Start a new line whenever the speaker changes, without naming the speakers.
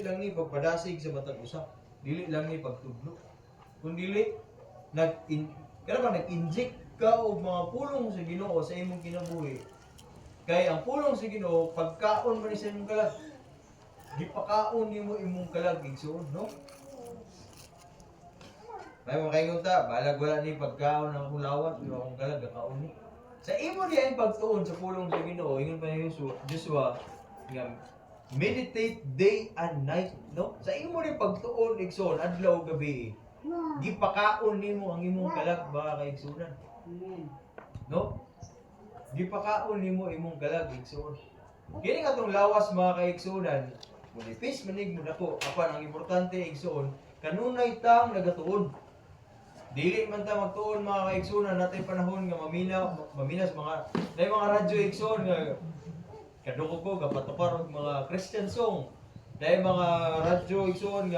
lang ni pagpadasig sa matag usa. Dili lang ni pagtudlo. Kung dili nag-inject ka og mga pulong sa Ginoo sa imong kinabuhi. Kay ang pulong sa Ginoo pagkaon man ni sa imong kalag. Gipakaon nimo imong kalag igsoon, no? May mga kaingon ta, balag wala ni pagkaon ng akong lawat, pero akong kalag gakaon ni. Sa imo diya ang pagtuon sa pulong sa Ginoo, ingon pa ni Joshua nga meditate day and night, no? Sa imo ni pagtuon igsoon adlaw gabi. Gipakaon nimo ang imong kalag ba kay igsunan. No? Gipakaon nimo imong kalag igsoon. Kini katong lawas mga kaigsunan, munipis manig mo nako. Apan ang importante igsoon, kanunay tang nagatuon. Dili man ta magtuon mga kaigsunan natay panahon nga maminas mga radyo igsoon nga kadungog ko kapatukar og mga Christian song. Dahil mga radyo igsoon nga